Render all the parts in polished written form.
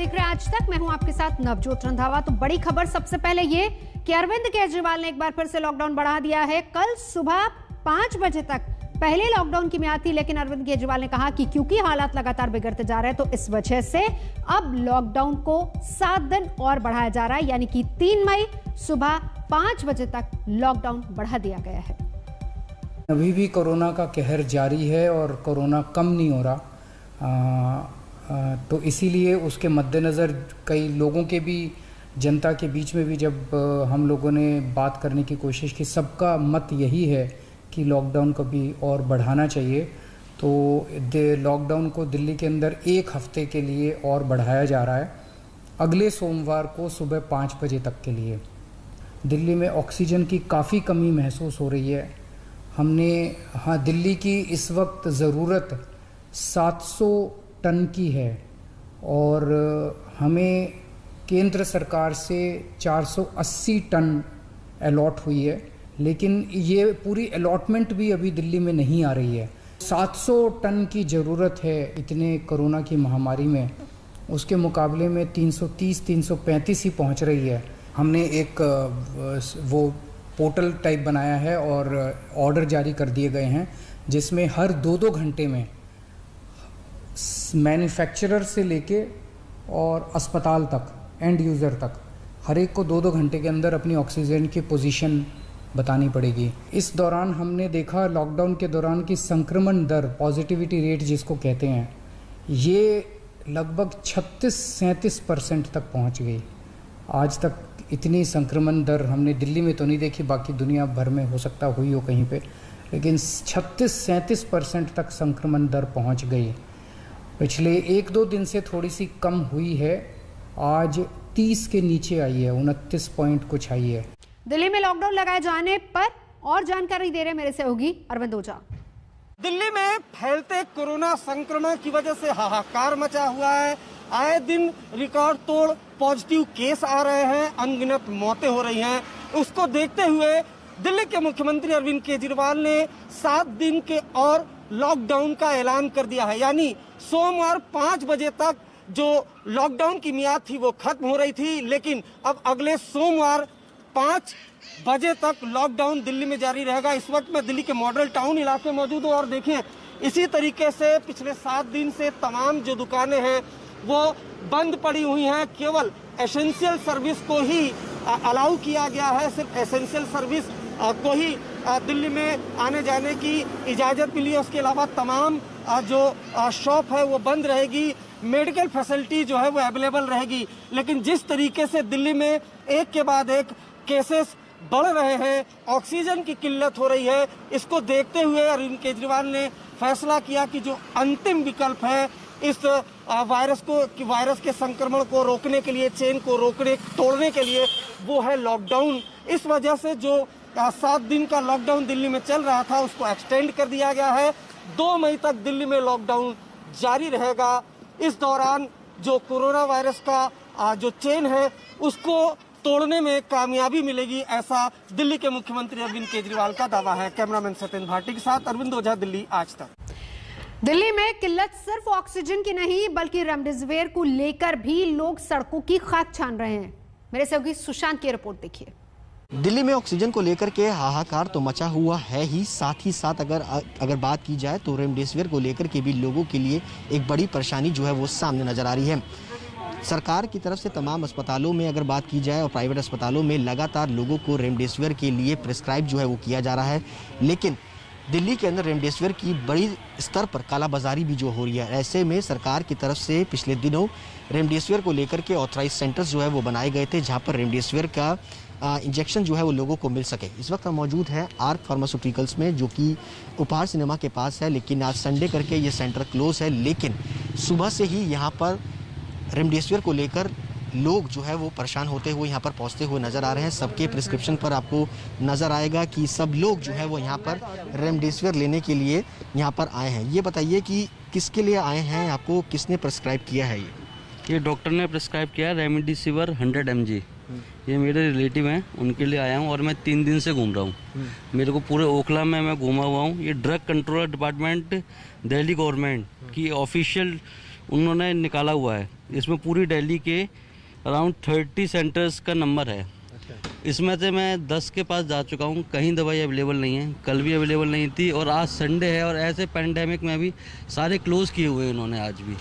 देख रहे हैं आज तक। मैं हूं आपके साथ नवजोत रंधावा। तो बड़ी खबर सबसे पहले ये कि अरविंद केजरीवाल ने एक बार फिर से लॉकडाउन बढ़ा दिया है। कल सुबह 5 बजे तक पहले लॉकडाउन की मियाद थी, लेकिन अरविंद केजरीवाल ने कहा कि क्योंकि हालात लगातार बिगड़ते जा रहे हैं तो इस वजह से अब लॉकडाउन को 7 दिन और बढ़ाया जा रहा है, यानी कि 3 मई सुबह 5 बजे तक लॉकडाउन बढ़ा दिया गया है। अभी भी कोरोना का कहर जारी है और कोरोना कम नहीं हो रहा, तो इसीलिए उसके मद्देनज़र कई लोगों के भी, जनता के बीच में भी जब हम लोगों ने बात करने की कोशिश की, सबका मत यही है कि लॉकडाउन को भी और बढ़ाना चाहिए। तो लॉकडाउन को दिल्ली के अंदर 1 हफ्ते के लिए और बढ़ाया जा रहा है, अगले सोमवार को सुबह 5 बजे तक के लिए। दिल्ली में ऑक्सीजन की काफ़ी कमी महसूस हो रही है। दिल्ली की इस वक्त ज़रूरत 700 टन की है और हमें केंद्र सरकार से 480 टन अलॉट हुई है, लेकिन ये पूरी अलॉटमेंट भी अभी दिल्ली में नहीं आ रही है। 700 टन की ज़रूरत है इतने कोरोना की महामारी में, उसके मुकाबले में 330-335 ही पहुंच रही है। हमने एक वो पोर्टल टाइप बनाया है और ऑर्डर जारी कर दिए गए हैं, जिसमें हर 2-2 घंटे में मैन्युफैक्चरर से लेके और अस्पताल तक, एंड यूज़र तक, हर एक को 2-2 घंटे के अंदर अपनी ऑक्सीजन की पोजीशन बतानी पड़ेगी। इस दौरान हमने देखा लॉकडाउन के दौरान की संक्रमण दर, पॉजिटिविटी रेट जिसको कहते हैं, ये लगभग 36-37% तक पहुंच गई। आज तक इतनी संक्रमण दर हमने दिल्ली में तो नहीं देखी, बाकी दुनिया भर में हो सकता हुई हो कहीं पे, लेकिन 36-37% तक संक्रमण दर पहुंच गई। पिछले 1-2 दिन से थोड़ी सी कम हुई है, आज 30 के नीचे आई है, 29 पॉइंट कुछ आई है। दिल्ली में लॉकडाउन लगाए जाने पर और जानकारी दे रहे मेरे सहयोगी अरविंद ओझा। दिल्ली में फैलते कोरोना संक्रमण की वजह से हाहाकार मचा हुआ है। आए दिन रिकॉर्ड तोड़ पॉजिटिव केस आ रहे हैं, अनगिनत मौतें हो रही हैं। उसको देखते हुए दिल्ली के मुख्यमंत्री अरविंद केजरीवाल ने 7 दिन के और लॉकडाउन का ऐलान कर दिया है, यानी सोमवार 5 बजे तक जो लॉकडाउन की मियाद थी वो खत्म हो रही थी, लेकिन अब अगले सोमवार 5 बजे तक लॉकडाउन दिल्ली में जारी रहेगा। इस वक्त मैं दिल्ली के मॉडल टाउन इलाके में मौजूद हूँ और देखें, इसी तरीके से पिछले 7 दिन से तमाम जो दुकानें हैं वो बंद पड़ी हुई हैं। केवल एसेंशियल सर्विस को ही अलाउ किया गया है, सिर्फ एसेंशियल सर्विस को ही दिल्ली में आने जाने की इजाज़त मिली है। उसके अलावा तमाम जो शॉप है वो बंद रहेगी, मेडिकल फैसिलिटी जो है वो अवेलेबल रहेगी। लेकिन जिस तरीके से दिल्ली में एक के बाद एक केसेस बढ़ रहे हैं, ऑक्सीजन की किल्लत हो रही है, इसको देखते हुए अरविंद केजरीवाल ने फैसला किया कि जो अंतिम विकल्प है इस वायरस के संक्रमण को रोकने के लिए, चेन को तोड़ने के लिए, वो है लॉकडाउन। इस वजह से जो 7 दिन का लॉकडाउन दिल्ली में चल रहा था उसको एक्सटेंड कर दिया गया है। 2 मई तक दिल्ली में लॉकडाउन जारी रहेगा। इस दौरान जो कोरोना वायरस का जो चेन है उसको तोड़ने में कामयाबी मिलेगी, ऐसा दिल्ली के मुख्यमंत्री अरविंद केजरीवाल का दावा है। कैमरामैन सत्येंद्र भाटी के साथ अरविंद ओझा, दिल्ली आज तक। दिल्ली में किल्लत सिर्फ ऑक्सीजन की नहीं बल्कि रेमडेसिविर को लेकर भी लोग सड़कों की खाक छान रहे हैं। मेरे सहयोगी सुशांत की रिपोर्ट देखिए। दिल्ली में ऑक्सीजन को लेकर के हाहाकार तो मचा हुआ है ही, साथ ही साथ अगर बात की जाए तो रेमडेसिविर को लेकर के भी लोगों के लिए एक बड़ी परेशानी जो है वो सामने नजर आ रही है। सरकार की तरफ से तमाम अस्पतालों में अगर बात की जाए और प्राइवेट अस्पतालों में लगातार लोगों को रेमडेसिविर के लिए प्रिस्क्राइब जो है वो किया जा रहा है, लेकिन दिल्ली के अंदर रेमडेसिविर की बड़ी स्तर पर कालाबाजारी भी जो हो रही है। ऐसे में सरकार की तरफ से पिछले दिनों रेमडेसिविर को लेकर के ऑथराइज सेंटर्स जो है वो बनाए गए थे, जहां पर रेमडेसिविर का इंजेक्शन जो है वो लोगों को मिल सके। इस वक्त हम मौजूद हैं आर्क फार्मास्यूटिकल्स में, जो कि उपहार सिनेमा के पास है, लेकिन आज संडे करके ये सेंटर क्लोज है। लेकिन सुबह से ही यहाँ पर रेमडेसिविर को लेकर लोग जो है वो परेशान होते हुए यहाँ पर पहुँचते हुए नज़र आ रहे हैं। सबके प्रिस्क्रिप्शन पर आपको नज़र आएगा कि सब लोग जो है वो यहाँ पर रेमडेसिविर लेने के लिए यहाँ पर आए हैं। ये बताइए कि किसके लिए आए हैं, आपको किसने प्रिस्क्राइब किया है? ये डॉक्टर ने प्रिस्क्राइब किया रेमडेसिविर 100 mg। ये मेरे रिलेटिव हैं, उनके लिए आया हूँ और मैं 3 दिन से घूम रहा हूँ। मेरे को पूरे ओखला में मैं घूमा हुआ हूँ। ये drug controller department Delhi government की ऑफिशियल उन्होंने निकाला हुआ है। इसमें पूरी दिल्ली के अराउंड 30 सेंटर्स का नंबर है। इसमें से मैं 10 के पास जा चुका हूँ, कहीं दवाई अवेलेबल नहीं है। कल भी अवेलेबल नहीं थी और आज संडे है और ऐसे पैंडेमिक में भी सारे क्लोज़ किए हुए हैं इन्होंने आज भी,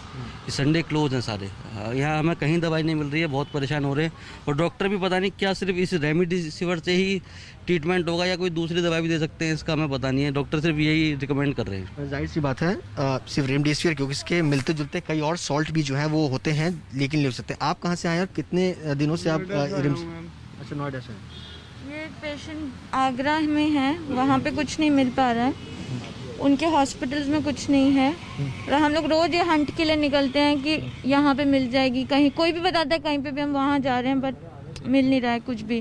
कि संडे क्लोज हैं सारे। यहाँ हमें कहीं दवाई नहीं मिल रही है, बहुत परेशान हो रहे हैं। और डॉक्टर भी पता नहीं क्या सिर्फ इस रेमडेसिविर से ही ट्रीटमेंट होगा या कोई दूसरी दवाई भी दे सकते हैं, इसका हमें पता नहीं है। डॉक्टर सिर्फ यही रिकमेंड कर रहे हैं। जाहिर सी बात है, सिर्फ रेमडेसिविर क्योंकि इसके मिलते जुलते कई और सॉल्ट भी जो है वो होते हैं, लेकिन ले हो सकते हैं। आप कहाँ से आए और कितने दिनों से आप अच्छा नोएडा से? ये पेशेंट आगरा में है, वहाँ पे कुछ नहीं मिल पा रहा है, उनके हॉस्पिटल्स में कुछ नहीं है। और हम लोग रोज ये हंट के लिए निकलते हैं कि यहाँ पे मिल जाएगी, कहीं कोई भी बताता है कहीं पे भी हम वहाँ जा रहे हैं, बट मिल नहीं रहा है कुछ भी।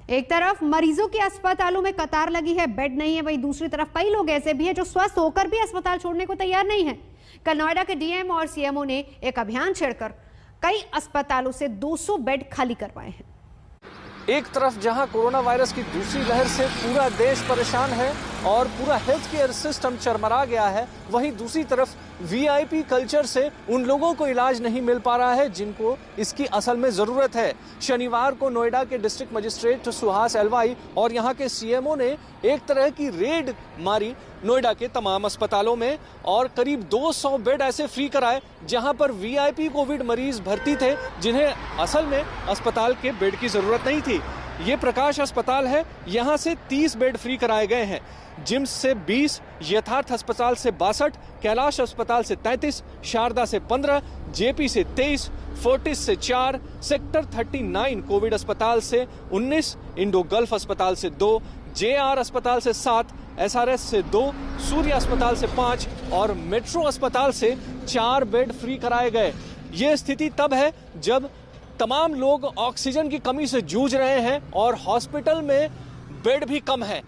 एक तरफ मरीजों के अस्पतालों में कतार लगी है, बेड नहीं है, वहीं दूसरी तरफ कई लोग ऐसे भी हैं जो स्वस्थ होकर भी अस्पताल छोड़ने को तैयार नहीं है। कल नोएडा के डीएम और सीएमओ ने एक अभियान छेड़कर कई अस्पतालों से 200 बेड खाली करवाए हैं। एक तरफ जहां कोरोना वायरस की दूसरी लहर से पूरा देश परेशान है और पूरा हेल्थ केयर सिस्टम चरमरा गया है, वहीं दूसरी तरफ वीआईपी कल्चर से उन लोगों को इलाज नहीं मिल पा रहा है जिनको इसकी असल में जरूरत है। शनिवार को नोएडा के डिस्ट्रिक्ट मजिस्ट्रेट सुहास एलवाई और यहां के सीएमओ ने एक तरह की रेड मारी नोएडा के तमाम अस्पतालों में और करीब 200 बेड ऐसे फ्री कराए जहां पर वीआईपी कोविड मरीज भर्ती थे जिन्हें असल में अस्पताल के बेड की जरूरत नहीं थी। ये प्रकाश अस्पताल है, यहाँ से 30 बेड फ्री कराए गए हैं। जिम्स से 20, यथार्थ अस्पताल से 62, कैलाश अस्पताल से 33, शारदा से 15, जेपी से 23, फोर्टिस से 4, सेक्टर 39 कोविड अस्पताल से 19, इंडो गल्फ अस्पताल से 2, जेआर अस्पताल से 7, एसआरएस से 2, सूर्य अस्पताल से 5 और मेट्रो अस्पताल से 4 बेड फ्री कराए गए। ये स्थिति तब है जब तमाम लोग ऑक्सीजन की कमी से जूझ रहे हैं और हॉस्पिटल में बेड भी कम है।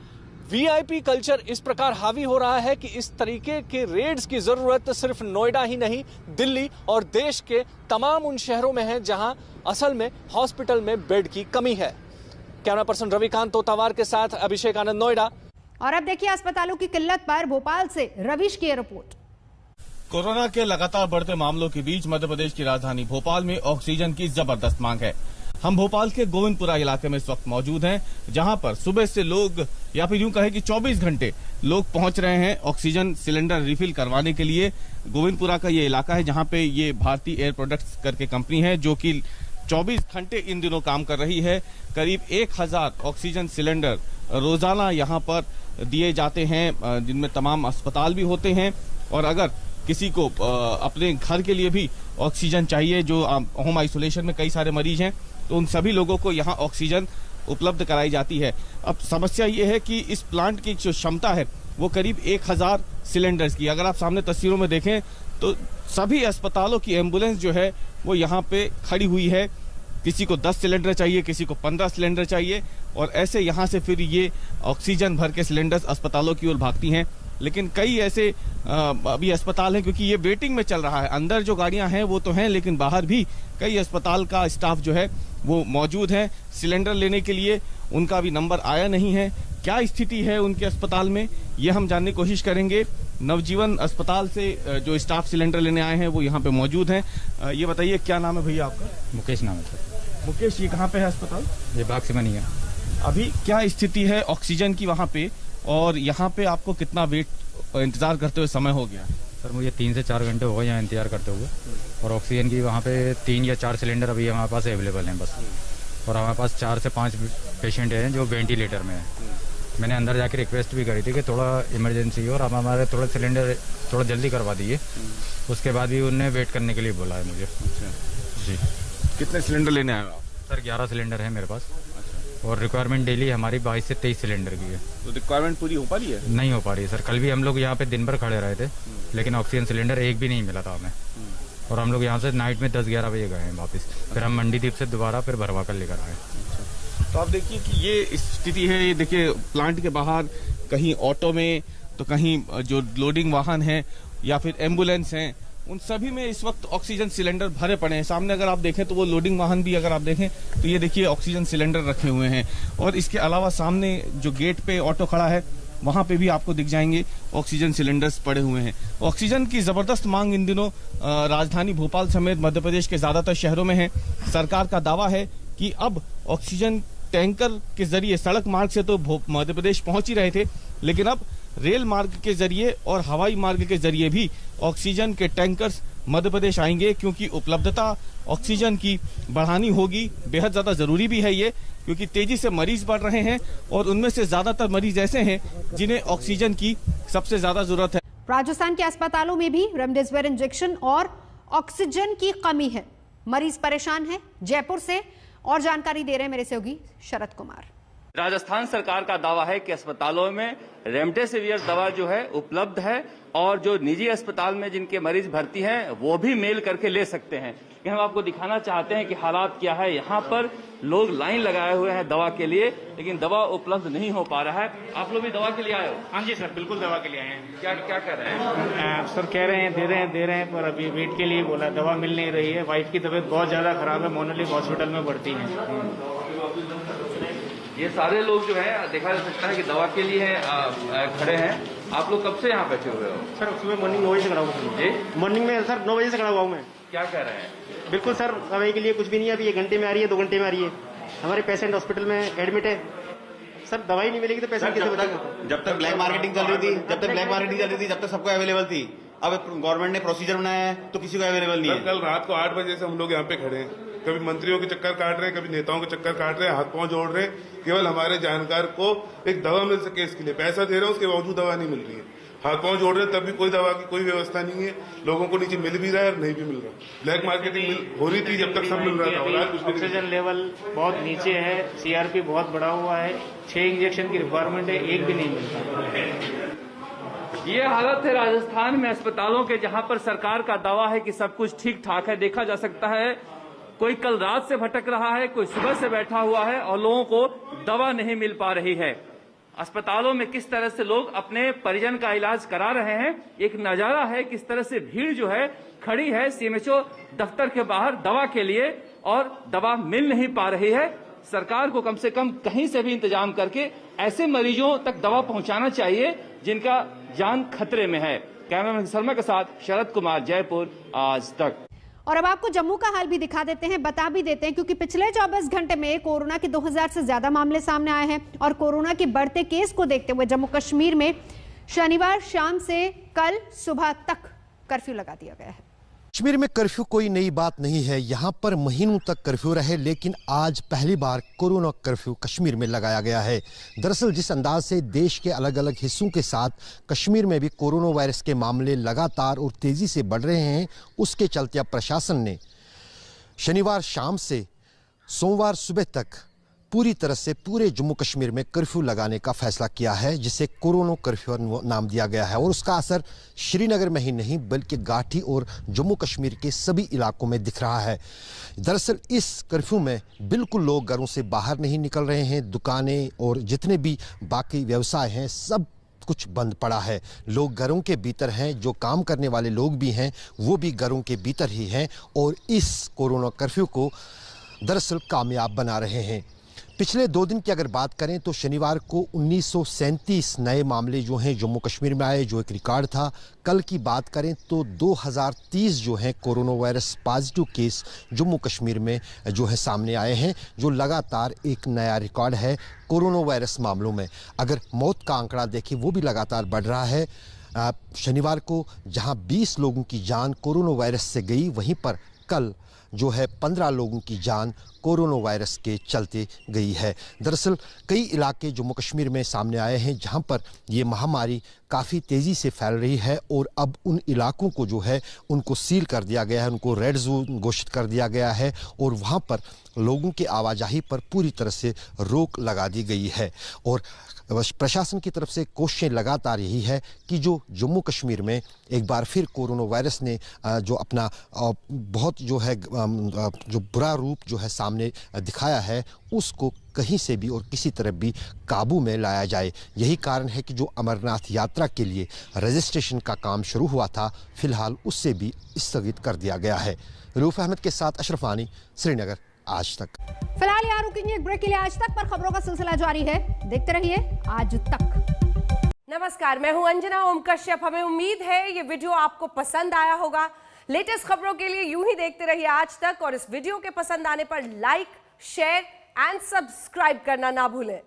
वीआईपी कल्चर इस प्रकार हावी हो रहा है कि इस तरीके के रेड्स की जरूरत सिर्फ नोएडा ही नहीं, दिल्ली और देश के तमाम उन शहरों में है जहां असल में हॉस्पिटल में बेड की कमी है। कैमरा पर्सन रविकांत तोतावार के साथ अभिषेक आनंद, नोएडा। और अब देखिए अस्पतालों की किल्लत पर भोपाल से रविश की रिपोर्ट। कोरोना के लगातार बढ़ते मामलों के बीच मध्य प्रदेश की राजधानी भोपाल में ऑक्सीजन की जबरदस्त मांग है। हम भोपाल के गोविंदपुरा इलाके में इस वक्त मौजूद हैं, जहां पर सुबह से लोग या फिर यूं कहें कि 24 घंटे लोग पहुंच रहे हैं ऑक्सीजन सिलेंडर रिफिल करवाने के लिए। गोविंदपुरा का ये इलाका है जहां पे ये भारतीय एयर प्रोडक्ट्स करके कंपनी है जो कि 24 घंटे इन दिनों काम कर रही है। करीब 1000 ऑक्सीजन सिलेंडर रोजाना यहाँ पर दिए जाते हैं, जिनमें तमाम अस्पताल भी होते हैं। और अगर किसी को अपने घर के लिए भी ऑक्सीजन चाहिए, जो होम आइसोलेशन में कई सारे मरीज हैं, तो उन सभी लोगों को यहाँ ऑक्सीजन उपलब्ध कराई जाती है। अब समस्या ये है कि इस प्लांट की जो क्षमता है वो करीब 1000 सिलेंडर्स की। अगर आप सामने तस्वीरों में देखें तो सभी अस्पतालों की एम्बुलेंस जो है वो यहाँ पे खड़ी हुई है। किसी को 10 सिलेंडर चाहिए, किसी को 15 सिलेंडर चाहिए और ऐसे यहाँ से फिर ये ऑक्सीजन भर के सिलेंडर्स अस्पतालों की ओर भागती हैं। लेकिन कई ऐसे अभी अस्पताल हैं, क्योंकि ये वेटिंग में चल रहा है। अंदर जो गाड़ियां हैं वो तो हैं, लेकिन बाहर भी कई अस्पताल का स्टाफ जो है वो मौजूद है सिलेंडर लेने के लिए। उनका भी नंबर आया नहीं है। क्या स्थिति है उनके अस्पताल में, ये हम जानने की कोशिश करेंगे। नवजीवन अस्पताल से जो स्टाफ सिलेंडर लेने आए हैं वो यहाँ पे मौजूद हैं। ये बताइए क्या नाम है भैया आपका? मुकेश नाम है सर। मुकेश, ये कहाँ पे है अस्पताल? ये बाग से बनी है। अभी क्या स्थिति है ऑक्सीजन की वहाँ पे, और यहाँ पे आपको कितना वेट इंतजार करते हुए समय हो गया? सर मुझे 3 से 4 घंटे हो गए यहाँ इंतजार करते हुए, और ऑक्सीजन की वहाँ पे 3 या 4 सिलेंडर अभी हमारे पास अवेलेबल हैं बस। और हमारे पास 4 से 5 पेशेंट हैं जो वेंटिलेटर में हैं। मैंने अंदर जाके रिक्वेस्ट भी करी थी कि थोड़ा इमरजेंसी हो और आप हमारे थोड़ा सिलेंडर थोड़ा जल्दी करवा दीजिए। उसके बाद भी उन्होंने वेट करने के लिए बोला है मुझे। जी। कितने सिलेंडर लेने आए आप? सर 11 सिलेंडर है मेरे पास, और रिक्वायरमेंट डेली हमारी 22 से 23 सिलेंडर की है। तो रिक्वायरमेंट पूरी हो पा रही है? नहीं हो पा रही है सर। कल भी हम लोग यहाँ पे दिन भर खड़े रहे थे, लेकिन ऑक्सीजन सिलेंडर एक भी नहीं मिला था हमें। और हम लोग यहाँ से नाइट में 10-11 बजे गए हैं वापस। फिर हम मंडी द्वीप से दोबारा फिर भरवा कर लेकर आए। तो आप देखिए कि ये स्थिति है। ये देखिए प्लांट के बाहर कहीं ऑटो में, तो कहीं जो लोडिंग वाहन है या फिर एम्बुलेंस हैं, उन सभी में इस वक्त ऑक्सीजन सिलेंडर भरे पड़े हैं। सामने अगर आप देखें तो वो लोडिंग वाहन भी अगर आप देखें तो ये देखिए ऑक्सीजन सिलेंडर रखे हुए हैं। और इसके अलावा सामने जो गेट पे ऑटो खड़ा है वहाँ पे भी आपको दिख जाएंगे ऑक्सीजन सिलेंडर्स पड़े हुए हैं। ऑक्सीजन की ज़बरदस्त मांग इन दिनों राजधानी भोपाल समेत मध्य प्रदेश के ज़्यादातर शहरों में है। सरकार का दावा है कि अब ऑक्सीजन टैंकर के जरिए, सड़क मार्ग से तो मध्य प्रदेश पहुंच ही रहे थे, लेकिन अब रेल मार्ग के जरिए और हवाई मार्ग के जरिए भी ऑक्सीजन के टैंकर्स मध्य प्रदेश आएंगे, क्योंकि उपलब्धता ऑक्सीजन की बढ़ानी होगी। बेहद ज़्यादा ज़रूरी भी है ये, क्योंकि तेजी से मरीज बढ़ रहे हैं और उनमें से ज़्यादातर मरीज ऐसे हैं जिन्हें ऑक्सीजन की सबसे ज़्यादा ज़रूरत है। राजस्थान के अस्पतालों में भी रेमडेसिविर इंजेक्शन और ऑक्सीजन की कमी है, मरीज परेशान है। जयपुर से और जानकारी दे रहे हैं मेरे सहयोगी शरद कुमार। राजस्थान सरकार का दावा है कि अस्पतालों में रेमडेसिविर दवा जो है उपलब्ध है और जो निजी अस्पताल में जिनके मरीज भर्ती हैं वो भी मेल करके ले सकते हैं। हम आपको दिखाना चाहते हैं कि हालात क्या है। यहाँ पर लोग लाइन लगाए हुए हैं दवा के लिए, लेकिन दवा उपलब्ध नहीं हो पा रहा है। आप लोग भी दवा के लिए आए हो? हाँ जी सर, बिल्कुल दवा के लिए आए हैं। क्या क्या कर रहे हैं? सर कह रहे हैं दे रहे हैं पर अभी वेट के लिए बोला, दवा मिल नहीं रही है। वाइफ की तबीयत बहुत ज्यादा खराब है, मोनोलिक हॉस्पिटल में भर्ती है। ये सारे लोग जो है देखा जा सकता है कि दवा के लिए खड़े हैं। आप लोग कब से यहाँ बैठे हुए हो? सर सुबह मॉर्निंग 9 बजे से खड़ा हुआ हूँ। मॉर्निंग में सर 9 बजे से खड़ा हुआ हूँ मैं। क्या कह रहे हैं? बिल्कुल सर, दवाई के लिए कुछ भी नहीं है। अभी 1 घंटे में आ रही है, 2 घंटे में आ रही है। हमारे पेशेंट हॉस्पिटल में एडमिट है। सर दवाई नहीं मिलेगी तो पेशेंट कैसे बचेगा? जब तक ब्लैक मार्केटिंग चल रही थी, जब तक सबको अवेलेबल थी। अब गवर्नमेंट ने प्रोसीजर बनाया है तो किसी को अवेलेबल नहीं है। कल रात को 8 बजे से हम लोग यहाँ पे खड़े हैं। कभी मंत्रियों के चक्कर काट रहे हैं, कभी नेताओं के चक्कर काट रहे हैं, हाथ पांव जोड़ रहे हैं। केवल हमारे जानकार को एक दवा मिल सके इसके लिए पैसा दे रहे हैं, उसके बावजूद दवा नहीं मिल रही है। हाथ पांव जोड़ रहे हैं तब भी कोई दवा की कोई व्यवस्था नहीं है। लोगों को नीचे मिल भी रहा है और नहीं भी मिल रहा। ब्लैक मार्केटिंग हो रही थी जब तक सब मिल रहा था। ऑक्सीजन लेवल बहुत नीचे है, CRP बहुत बढ़ा हुआ है। 6 इंजेक्शन की रिक्वायरमेंट है, 1 भी नहीं मिलता। ये हालत है राजस्थान में अस्पतालों के, जहां पर सरकार का दावा है कि सब कुछ ठीक ठाक है। देखा जा सकता है कोई कल रात से भटक रहा है, कोई सुबह से बैठा हुआ है और लोगों को दवा नहीं मिल पा रही है। अस्पतालों में किस तरह से लोग अपने परिजन का इलाज करा रहे हैं, एक नजारा है। किस तरह से भीड़ जो है खड़ी है CMHO दफ्तर के बाहर दवा के लिए और दवा मिल नहीं पा रही है। सरकार को कम से कम कहीं से भी इंतजाम करके ऐसे मरीजों तक दवा पहुंचाना चाहिए जिनका जान खतरे में है। कैमरामैन शर्मा के साथ शरद कुमार, जयपुर, आज तक। और अब आपको जम्मू का हाल भी दिखा देते हैं, बता भी देते हैं, क्योंकि पिछले 24 घंटे में कोरोना के 2000 से ज्यादा मामले सामने आए हैं और कोरोना के बढ़ते केस को देखते हुए जम्मू कश्मीर में शनिवार शाम से कल सुबह तक कर्फ्यू लगा दिया गया है। कश्मीर में कर्फ्यू कोई नई बात नहीं है, यहाँ पर महीनों तक कर्फ्यू रहे, लेकिन आज पहली बार कोरोना कर्फ्यू कश्मीर में लगाया गया है। दरअसल जिस अंदाज से देश के अलग अलग हिस्सों के साथ कश्मीर में भी कोरोना वायरस के मामले लगातार और तेजी से बढ़ रहे हैं, उसके चलते अब प्रशासन ने शनिवार शाम से सोमवार सुबह तक पूरी तरह से पूरे जम्मू कश्मीर में कर्फ्यू लगाने का फैसला किया है, जिसे कोरोना कर्फ्यू नाम दिया गया है। और उसका असर श्रीनगर में ही नहीं बल्कि घाटी और जम्मू कश्मीर के सभी इलाकों में दिख रहा है। दरअसल इस कर्फ्यू में बिल्कुल लोग घरों से बाहर नहीं निकल रहे हैं। दुकानें और जितने भी बाकी व्यवसाय हैं सब कुछ बंद पड़ा है। लोग घरों के भीतर हैं, जो काम करने वाले लोग भी हैं वो भी घरों के भीतर ही हैं और इस कोरोना कर्फ्यू को दरअसल कामयाब बना रहे हैं। पिछले 2 दिन की अगर बात करें तो शनिवार को 1937 नए मामले जो हैं जम्मू कश्मीर में आए, जो एक रिकॉर्ड था। कल की बात करें तो 2030 जो हैं corona virus positive case Jammu Kashmir में जो है सामने आए हैं, जो लगातार एक नया रिकॉर्ड है कोरोना वायरस मामलों में। अगर मौत का आंकड़ा देखें वो भी लगातार बढ़ रहा है। शनिवार को जहां 20 लोगों की जान कोरोना वायरस से गई, वहीं पर कल जो है 15 लोगों की जान कोरोना वायरस के चलते गई है। दरअसल कई इलाके जम्मू कश्मीर में सामने आए हैं जहां पर ये महामारी काफ़ी तेज़ी से फैल रही है और अब उन इलाकों को जो है उनको सील कर दिया गया है, उनको रेड जोन घोषित कर दिया गया है और वहां पर लोगों की आवाजाही पर पूरी तरह से रोक लगा दी गई है। और प्रशासन की तरफ से कोशिशें लगातार यही है कि जो जम्मू कश्मीर में एक बार फिर कोरोना वायरस ने जो अपना बहुत जो है जो बुरा रूप जो है सामने दिखाया है, उसको कहीं से भी और किसी तरह भी काबू में लाया जाए। यही कारण है कि जो अमरनाथ यात्रा के लिए रजिस्ट्रेशन का काम शुरू हुआ था, फिलहाल उससे भी स्थगित कर दिया गया है। रूफ अहमद के साथ अशरफ आनी, श्रीनगर, आज तक। फिलहाल यहाँ रुकेंगे एक ब्रेक के लिए। आज तक पर खबरों का सिलसिला जारी है, देखते रहिए आज तक। नमस्कार, मैं हूं अंजना ओम कश्यप। हमें उम्मीद है ये वीडियो आपको पसंद आया होगा। लेटेस्ट खबरों के लिए यूं ही देखते रहिए आज तक, और इस वीडियो के पसंद आने पर लाइक, शेयर एंड सब्सक्राइब करना ना भूलें।